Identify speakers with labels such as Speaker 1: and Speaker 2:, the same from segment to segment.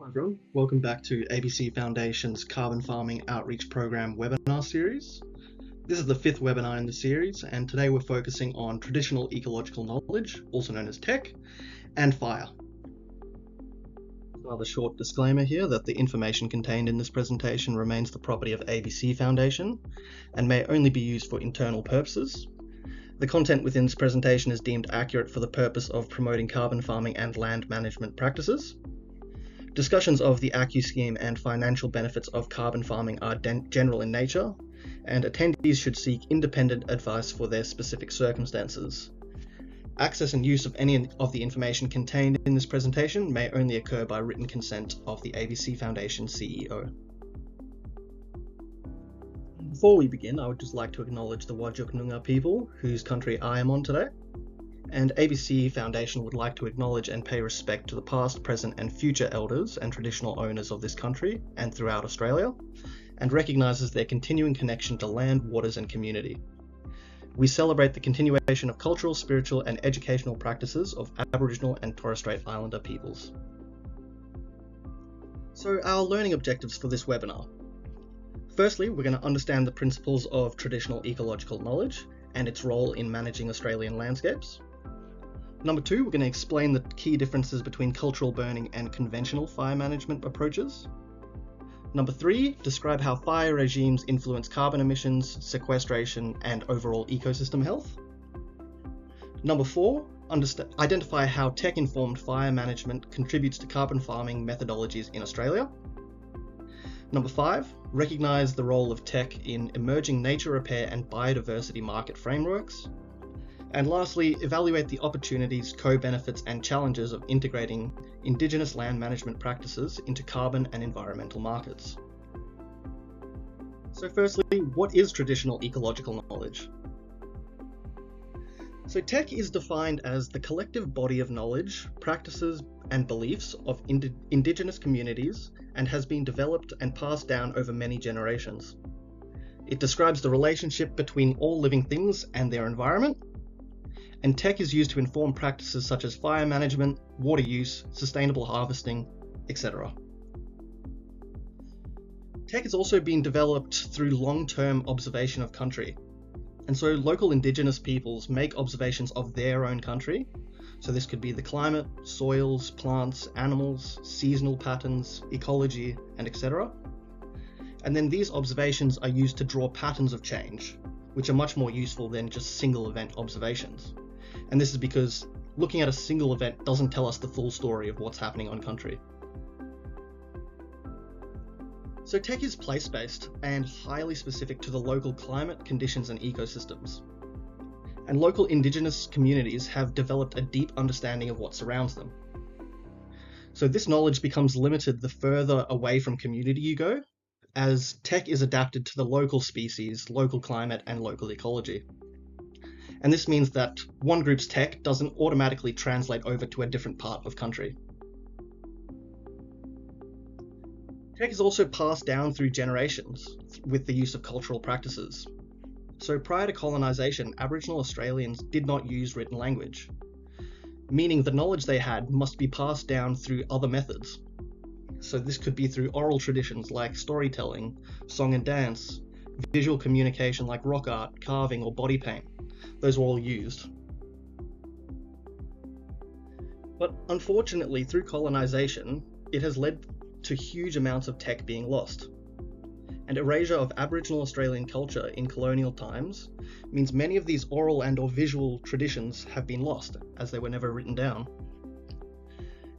Speaker 1: Hi everyone, welcome back to ABC Foundation's Carbon Farming Outreach Program webinar series. This is the fifth webinar in the series, and today we're focusing on Traditional Ecological Knowledge, also known as TEK, and fire. Another short disclaimer here that the information contained in this presentation remains the property of ABC Foundation and may only be used for internal purposes. The content within this presentation is deemed accurate for the purpose of promoting carbon farming and land management practices. Discussions of the ACCU scheme and financial benefits of carbon farming are general in nature, and attendees should seek independent advice for their specific circumstances. Access and use of any of the information contained in this presentation may only occur by written consent of the ABC Foundation CEO. Before we begin, I would just like to acknowledge the Whadjuk Noongar people, whose country I am on today. And ABC Foundation would like to acknowledge and pay respect to the past, present and future elders and traditional owners of this country and throughout Australia, and recognises their continuing connection to land, waters and community. We celebrate the continuation of cultural, spiritual and educational practices of Aboriginal and Torres Strait Islander peoples. So our learning objectives for this webinar. Firstly, we're going to understand the principles of traditional ecological knowledge and its role in managing Australian landscapes. Number two, we're going to explain the key differences between cultural burning and conventional fire management approaches. Number three, describe how fire regimes influence carbon emissions, sequestration, and overall ecosystem health. Number four, identify how tech-informed fire management contributes to carbon farming methodologies in Australia. Number five, recognise the role of tech in emerging nature repair and biodiversity market frameworks. And lastly, evaluate the opportunities, co-benefits and challenges of integrating Indigenous land management practices into carbon and environmental markets. So firstly, what is traditional ecological knowledge? So TEK is defined as the collective body of knowledge, practices and beliefs of Indigenous communities and has been developed and passed down over many generations. It describes the relationship between all living things and their environment. And TEK is used to inform practices such as fire management, water use, sustainable harvesting, etc. TEK has also been developed through long-term observation of country. And so local Indigenous peoples make observations of their own country. So this could be the climate, soils, plants, animals, seasonal patterns, ecology, and etc. And then these observations are used to draw patterns of change, which are much more useful than just single event observations. And this is because looking at a single event doesn't tell us the full story of what's happening on country. So TEK is place-based and highly specific to the local climate, conditions and ecosystems. And local Indigenous communities have developed a deep understanding of what surrounds them. So this knowledge becomes limited the further away from community you go, as TEK is adapted to the local species, local climate and local ecology. And this means that one group's TEK doesn't automatically translate over to a different part of country. TEK is also passed down through generations with the use of cultural practices. So prior to colonisation, Aboriginal Australians did not use written language, meaning the knowledge they had must be passed down through other methods. So this could be through oral traditions like storytelling, song and dance, visual communication like rock art, carving or body paint. Those were all used. But unfortunately, through colonisation, it has led to huge amounts of TEK being lost. And erasure of Aboriginal Australian culture in colonial times means many of these oral and or visual traditions have been lost, as they were never written down.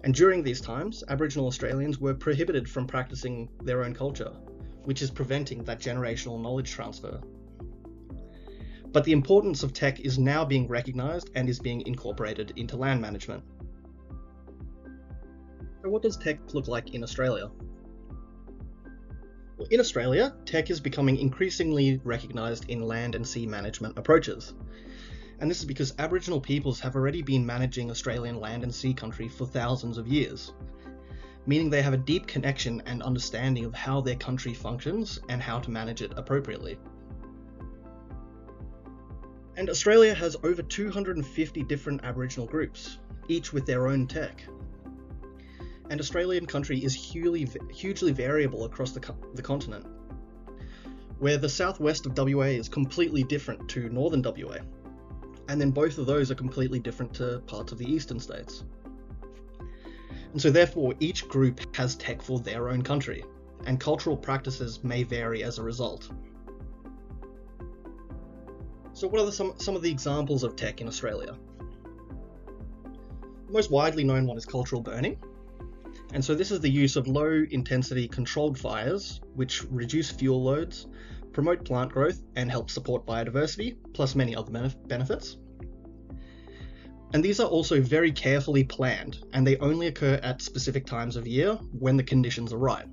Speaker 1: And during these times, Aboriginal Australians were prohibited from practicing their own culture, which is preventing that generational knowledge transfer. But the importance of TEK is now being recognised and is being incorporated into land management. So what does TEK look like in Australia? Well, in Australia, TEK is becoming increasingly recognised in land and sea management approaches. And this is because Aboriginal peoples have already been managing Australian land and sea country for thousands of years, meaning they have a deep connection and understanding of how their country functions and how to manage it appropriately. And Australia has over 250 different Aboriginal groups, each with their own TEK. And Australian country is hugely variable across the continent, where the southwest of WA is completely different to northern WA, and then both of those are completely different to parts of the eastern states. And so therefore each group has TEK for their own country, and cultural practices may vary as a result. So what are some of the examples of TEK in Australia? The most widely known one is cultural burning. And so this is the use of low-intensity controlled fires, which reduce fuel loads, promote plant growth, and help support biodiversity, plus many other benefits. And these are also very carefully planned, and they only occur at specific times of year when the conditions are right.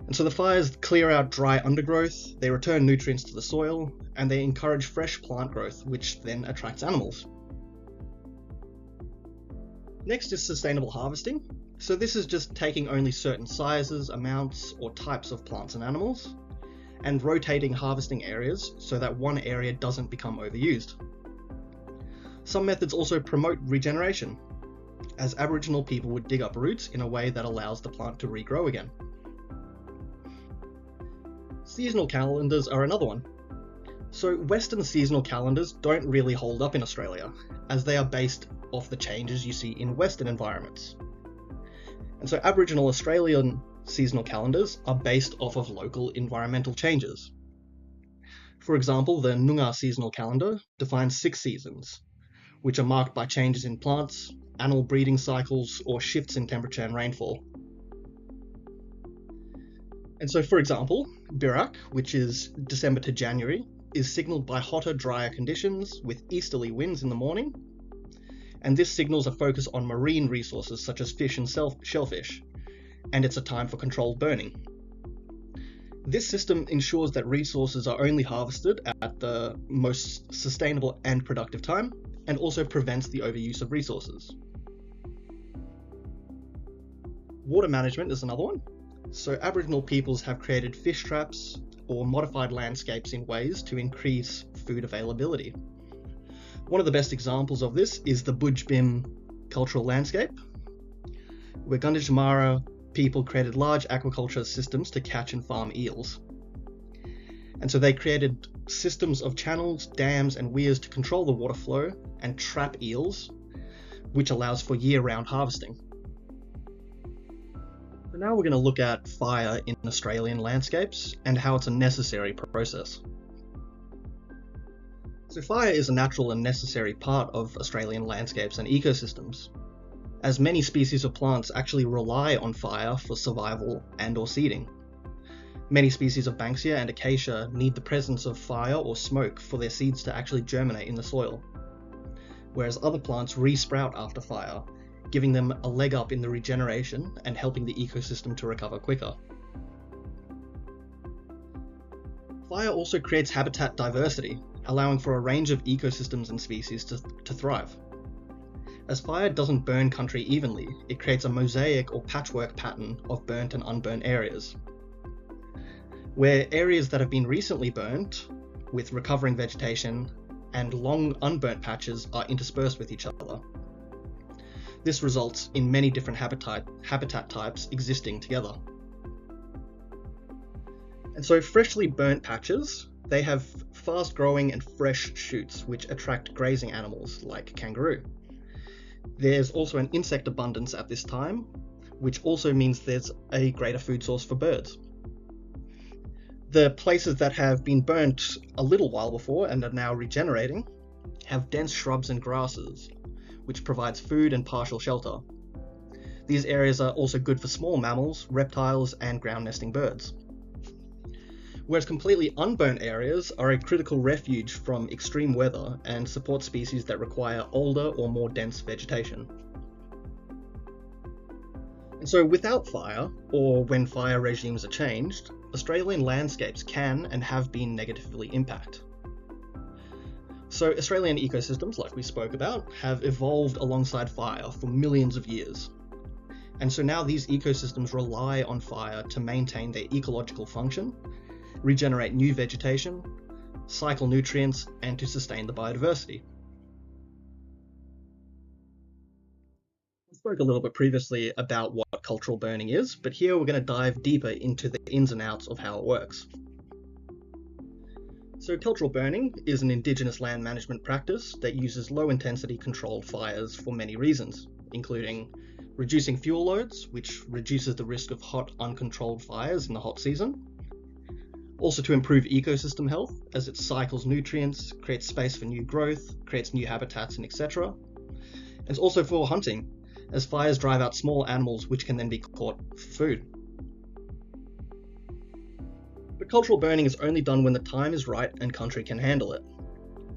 Speaker 1: And so the fires clear out dry undergrowth, they return nutrients to the soil, and they encourage fresh plant growth, which then attracts animals. Next is sustainable harvesting. So this is just taking only certain sizes, amounts, or types of plants and animals, and rotating harvesting areas so that one area doesn't become overused. Some methods also promote regeneration, as Aboriginal people would dig up roots in a way that allows the plant to regrow again. Seasonal calendars are another one. So Western seasonal calendars don't really hold up in Australia, as they are based off the changes you see in Western environments. And so Aboriginal Australian seasonal calendars are based off of local environmental changes. For example, the Noongar seasonal calendar defines 6 seasons, which are marked by changes in plants, animal breeding cycles, or shifts in temperature and rainfall. And so, for example, Birak, which is December to January, is signalled by hotter, drier conditions with easterly winds in the morning, and this signals a focus on marine resources such as fish and shellfish, and it's a time for controlled burning. This system ensures that resources are only harvested at the most sustainable and productive time, and also prevents the overuse of resources. Water management is another one. So Aboriginal peoples have created fish traps or modified landscapes in ways to increase food availability. One of the best examples of this is the Budjbim cultural landscape, where Gunditjmara people created large aquaculture systems to catch and farm eels. And so they created systems of channels, dams, and weirs to control the water flow and trap eels, which allows for year-round harvesting. So now we're going to look at fire in Australian landscapes and how it's a necessary process. So fire is a natural and necessary part of Australian landscapes and ecosystems, as many species of plants actually rely on fire for survival and or seeding. Many species of Banksia and Acacia need the presence of fire or smoke for their seeds to actually germinate in the soil, whereas other plants re-sprout after fire, giving them a leg up in the regeneration and helping the ecosystem to recover quicker. Fire also creates habitat diversity, allowing for a range of ecosystems and species to thrive. As fire doesn't burn country evenly, it creates a mosaic or patchwork pattern of burnt and unburnt areas, where areas that have been recently burnt, with recovering vegetation, and long unburnt patches are interspersed with each other. This results in many different habitat types existing together. And so freshly burnt patches, they have fast-growing and fresh shoots which attract grazing animals like kangaroo. There's also an insect abundance at this time, which also means there's a greater food source for birds. The places that have been burnt a little while before and are now regenerating have dense shrubs and grasses, which provides food and partial shelter. These areas are also good for small mammals, reptiles, and ground-nesting birds. Whereas completely unburnt areas are a critical refuge from extreme weather and support species that require older or more dense vegetation. And so without fire, or when fire regimes are changed, Australian landscapes can and have been negatively impacted. So Australian ecosystems, like we spoke about, have evolved alongside fire for millions of years. And so now these ecosystems rely on fire to maintain their ecological function, regenerate new vegetation, cycle nutrients, and to sustain the biodiversity. Spoke a little bit previously about what cultural burning is, but here we're going to dive deeper into the ins and outs of how it works. So cultural burning is an Indigenous land management practice that uses low-intensity controlled fires for many reasons, including reducing fuel loads, which reduces the risk of hot, uncontrolled fires in the hot season. Also to improve ecosystem health, as it cycles nutrients, creates space for new growth, creates new habitats, and etc. And it's also for hunting, as fires drive out small animals which can then be caught for food. But cultural burning is only done when the time is right and country can handle it.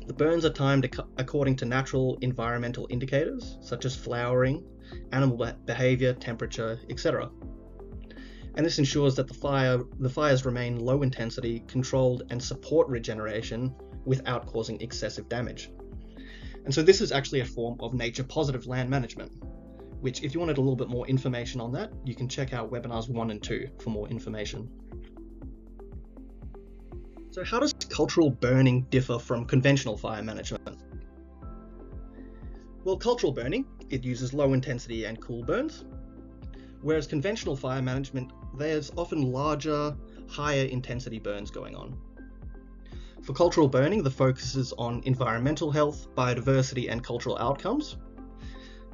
Speaker 1: The burns are timed according to natural environmental indicators, such as flowering, animal behaviour, temperature, etc. And this ensures that the fires remain low intensity, controlled, and support regeneration without causing excessive damage. And so this is actually a form of nature positive land management, which if you wanted a little bit more information on that, you can check out webinars 1 and 2 for more information. So how does cultural burning differ from conventional fire management? Well, cultural burning, it uses low intensity and cool burns, whereas conventional fire management, there's often larger, higher intensity burns going on. For cultural burning, the focus is on environmental health, biodiversity, and cultural outcomes,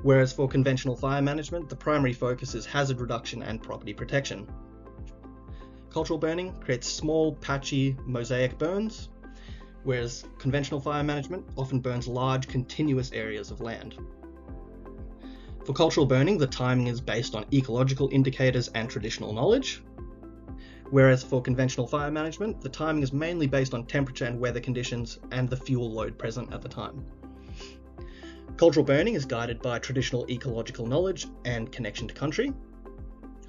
Speaker 1: whereas for conventional fire management, the primary focus is hazard reduction and property protection. Cultural burning creates small, patchy, mosaic burns, whereas conventional fire management often burns large, continuous areas of land. For cultural burning, the timing is based on ecological indicators and traditional knowledge, whereas for conventional fire management, the timing is mainly based on temperature and weather conditions and the fuel load present at the time. Cultural burning is guided by traditional ecological knowledge and connection to country,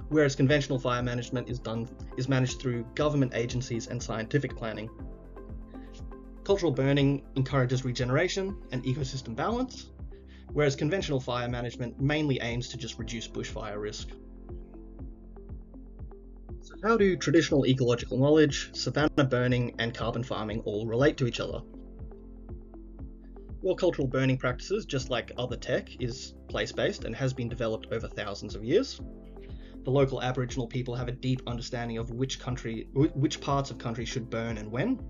Speaker 1: whereas conventional fire management is managed through government agencies and scientific planning. Cultural burning encourages regeneration and ecosystem balance, whereas conventional fire management mainly aims to just reduce bushfire risk. So how do traditional ecological knowledge, savanna burning, and carbon farming all relate to each other? Well, cultural burning practices, just like other TEK, is place-based and has been developed over thousands of years. The local Aboriginal people have a deep understanding of which parts of country should burn and when,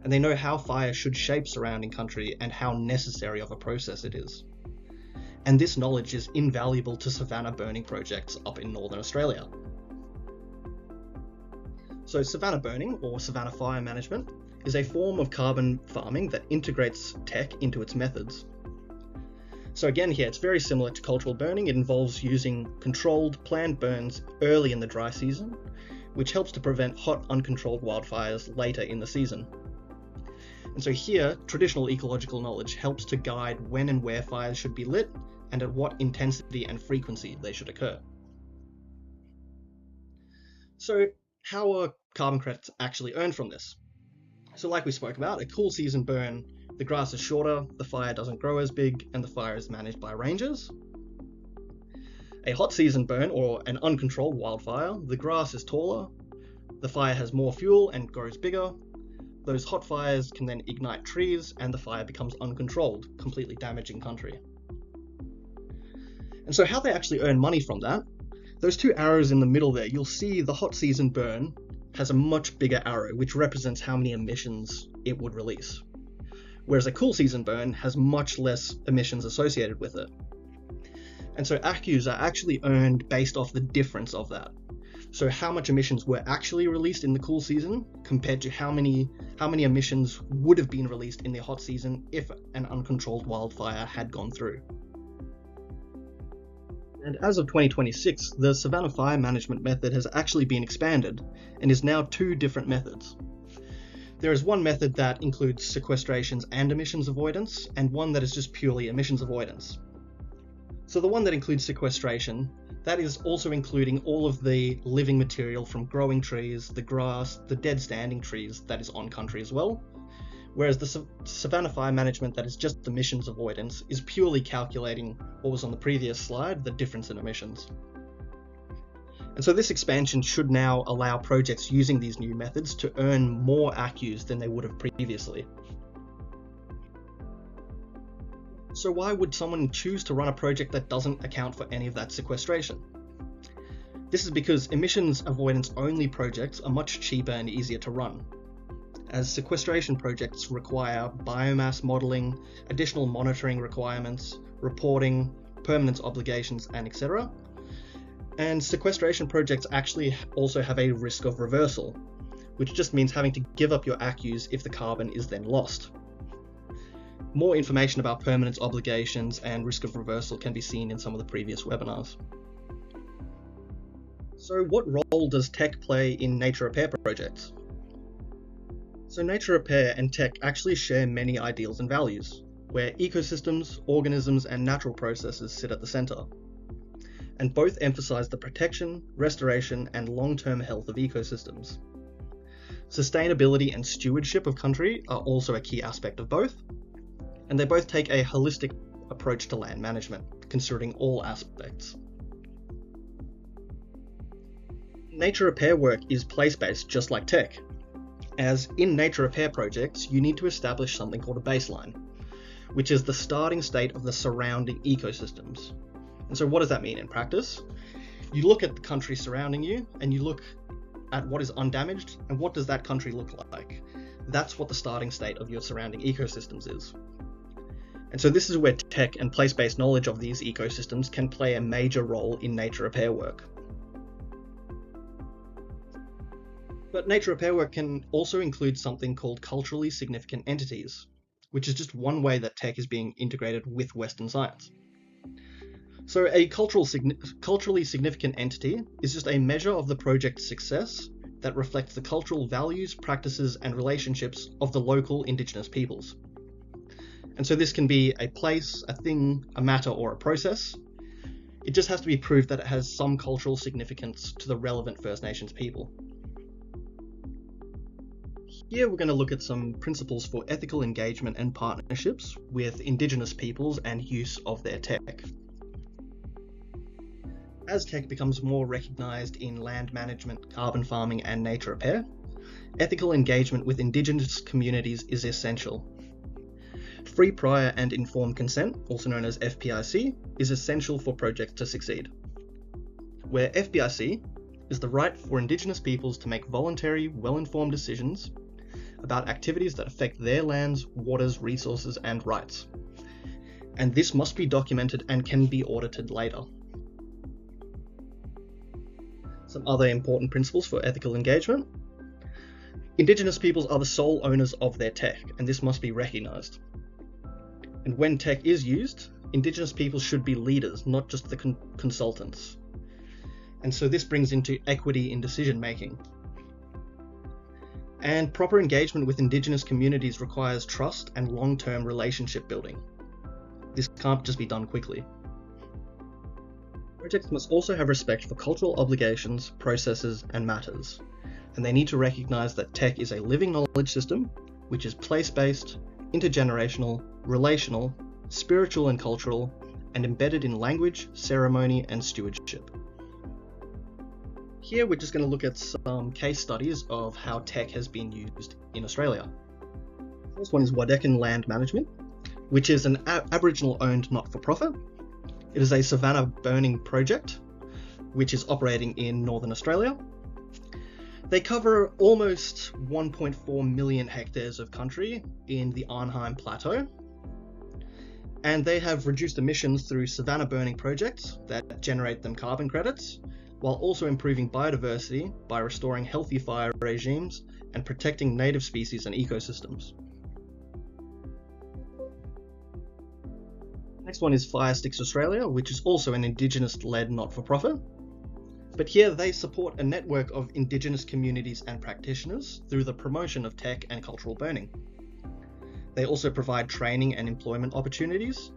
Speaker 1: and they know how fire should shape surrounding country and how necessary of a process it is. And this knowledge is invaluable to savanna burning projects up in Northern Australia. So savanna burning, or savanna fire management, is a form of carbon farming that integrates TEK into its methods. So again here, it's very similar to cultural burning. It involves using controlled, planned burns early in the dry season, which helps to prevent hot, uncontrolled wildfires later in the season. And so here, traditional ecological knowledge helps to guide when and where fires should be lit and at what intensity and frequency they should occur. So how are carbon credits actually earned from this? So like we spoke about, a cool season burn, the grass is shorter, the fire doesn't grow as big, and the fire is managed by rangers. A hot season burn, or an uncontrolled wildfire, the grass is taller, the fire has more fuel and grows bigger. Those hot fires can then ignite trees, and the fire becomes uncontrolled, completely damaging country. And so how they actually earn money from that, those two arrows in the middle there, you'll see the hot season burn has a much bigger arrow, which represents how many emissions it would release. Whereas a cool season burn has much less emissions associated with it. And so ACCUs are actually earned based off the difference of that. So how much emissions were actually released in the cool season compared to how many emissions would have been released in the hot season if an uncontrolled wildfire had gone through. And as of 2026, the savanna fire management method has actually been expanded and is now 2 different methods. There is one method that includes sequestrations and emissions avoidance, and one that is just purely emissions avoidance. So the one that includes sequestration, that is also including all of the living material from growing trees, the grass, the dead standing trees that is on country as well. Whereas the savanna fire management that is just emissions avoidance is purely calculating what was on the previous slide, the difference in emissions. And so this expansion should now allow projects using these new methods to earn more ACCUs than they would have previously. So why would someone choose to run a project that doesn't account for any of that sequestration? This is because emissions avoidance only projects are much cheaper and easier to run, as sequestration projects require biomass modelling, additional monitoring requirements, reporting, permanence obligations, and etc. And sequestration projects actually also have a risk of reversal, which just means having to give up your ACCUs if the carbon is then lost. More information about permanence obligations and risk of reversal can be seen in some of the previous webinars. So what role does TEK play in nature repair projects? So nature repair and TEK actually share many ideals and values, where ecosystems, organisms, and natural processes sit at the centre. And both emphasise the protection, restoration, and long-term health of ecosystems. Sustainability and stewardship of country are also a key aspect of both, and they both take a holistic approach to land management, considering all aspects. Nature repair work is place-based, just like TEK, as in nature repair projects, you need to establish something called a baseline, which is the starting state of the surrounding ecosystems. And so what does that mean in practice? You look at the country surrounding you, and you look at what is undamaged, and what does that country look like? That's what the starting state of your surrounding ecosystems is. And so this is where TEK and place-based knowledge of these ecosystems can play a major role in nature repair work. But nature repair work can also include something called culturally significant entities, which is just one way that TEK is being integrated with Western science. So a culturally significant entity is just a measure of the project's success that reflects the cultural values, practices, and relationships of the local Indigenous peoples. And so this can be a place, a thing, a matter, or a process. It just has to be proved that it has some cultural significance to the relevant First Nations people. Here we're going to look at some principles for ethical engagement and partnerships with Indigenous peoples and use of their TEK. As TEK becomes more recognised in land management, carbon farming, and nature repair, ethical engagement with Indigenous communities is essential. Free, prior, and informed consent, also known as FPIC, is essential for projects to succeed. Where FPIC is the right for Indigenous peoples to make voluntary, well-informed decisions about activities that affect their lands, waters, resources, and rights. And this must be documented and can be audited later. Some other important principles for ethical engagement. Indigenous peoples are the sole owners of their TEK, and this must be recognised. And when TEK is used, Indigenous peoples should be leaders, not just the consultants. And so this brings into equity in decision making. And proper engagement with Indigenous communities requires trust and long-term relationship building. This can't just be done quickly. Projects must also have respect for cultural obligations, processes, and matters. And they need to recognise that TEK is a living knowledge system, which is place-based, intergenerational, relational, spiritual and cultural, and embedded in language, ceremony, and stewardship. Here we're just going to look at some case studies of how TEK has been used in Australia. The first one is Wadekan Land Management, which is an Aboriginal-owned not-for-profit. It is a savanna burning project, which is operating in Northern Australia. They cover almost 1.4 million hectares of country in the Arnhem Plateau, and they have reduced emissions through savanna burning projects that generate them carbon credits, while also improving biodiversity by restoring healthy fire regimes and protecting native species and ecosystems. Next one is Fire Sticks Australia, which is also an Indigenous-led not-for-profit. But here they support a network of Indigenous communities and practitioners through the promotion of TEK and cultural burning. They also provide training and employment opportunities,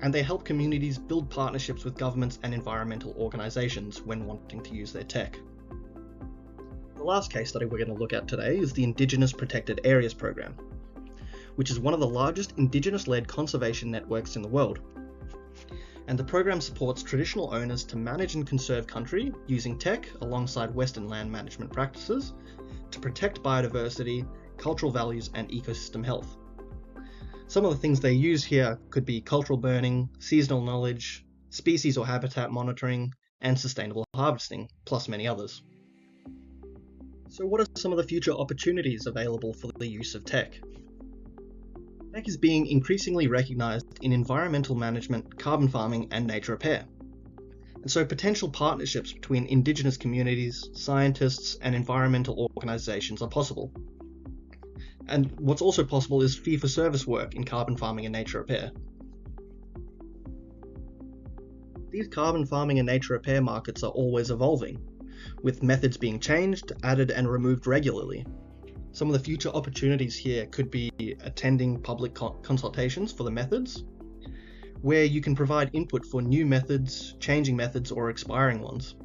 Speaker 1: and they help communities build partnerships with governments and environmental organisations when wanting to use their TEK. The last case study we're going to look at today is the Indigenous Protected Areas Program, which is one of the largest Indigenous-led conservation networks in the world. And the program supports traditional owners to manage and conserve country using TEK alongside Western land management practices to protect biodiversity, cultural values, and ecosystem health. Some of the things they use here could be cultural burning, seasonal knowledge, species or habitat monitoring, and sustainable harvesting, plus many others. So what are some of the future opportunities available for the use of TEK? TEK is being increasingly recognised in environmental management, carbon farming, and nature repair. And so potential partnerships between Indigenous communities, scientists, and environmental organisations are possible. And what's also possible is fee-for-service work in carbon farming and nature repair. These carbon farming and nature repair markets are always evolving, with methods being changed, added, and removed regularly. Some of the future opportunities here could be attending public consultations for the methods, where you can provide input for new methods, changing methods, or expiring ones.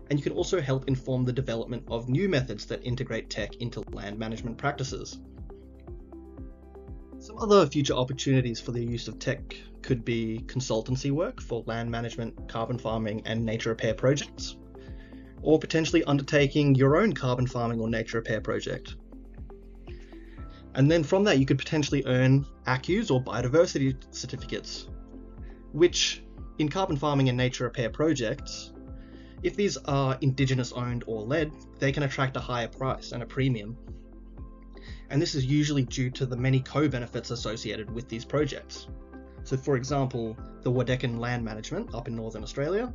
Speaker 1: And you can also help inform the development of new methods that integrate TEK into land management practices. Some other future opportunities for the use of TEK could be consultancy work for land management, carbon farming, and nature repair projects, or potentially undertaking your own carbon farming or nature repair project. And then from that you could potentially earn ACCUs or biodiversity certificates, which in carbon farming and nature repair projects, if these are Indigenous owned or led, they can attract a higher price and a premium. And this is usually due to the many co-benefits associated with these projects. So for example, the Wadeccan Land Management up in Northern Australia,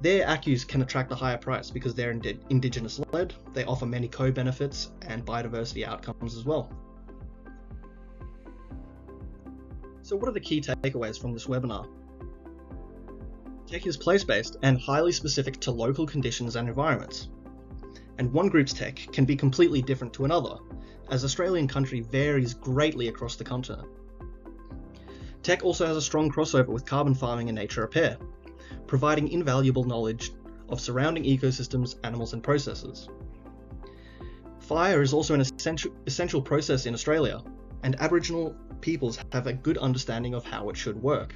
Speaker 1: their ACCUs can attract a higher price because they're Indigenous led, they offer many co-benefits and biodiversity outcomes as well. So what are the key takeaways from this webinar? TEK is place-based and highly specific to local conditions and environments. And one group's TEK can be completely different to another, as Australian country varies greatly across the continent. TEK also has a strong crossover with carbon farming and nature repair, providing invaluable knowledge of surrounding ecosystems, animals, and processes. Fire is also an essential process in Australia, and Aboriginal peoples have a good understanding of how it should work.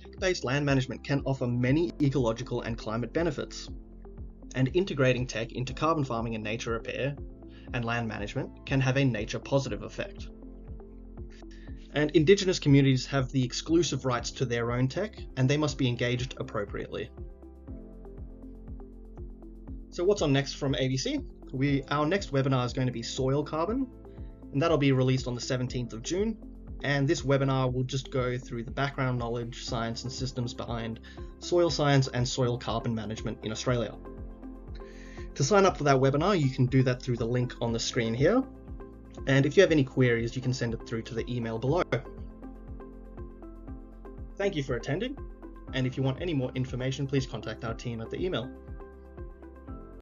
Speaker 1: TEK-based land management can offer many ecological and climate benefits, and integrating TEK into carbon farming and nature repair and land management can have a nature positive effect. And Indigenous communities have the exclusive rights to their own TEK, and they must be engaged appropriately. So what's on next from ABC? Our next webinar is going to be soil carbon, and that'll be released on the 17th of June. And this webinar will just go through the background knowledge, science and systems behind soil science and soil carbon management in Australia. To sign up for that webinar, you can do that through the link on the screen here. And if you have any queries, you can send it through to the email below. Thank you for attending, and if you want any more information, please contact our team at the email.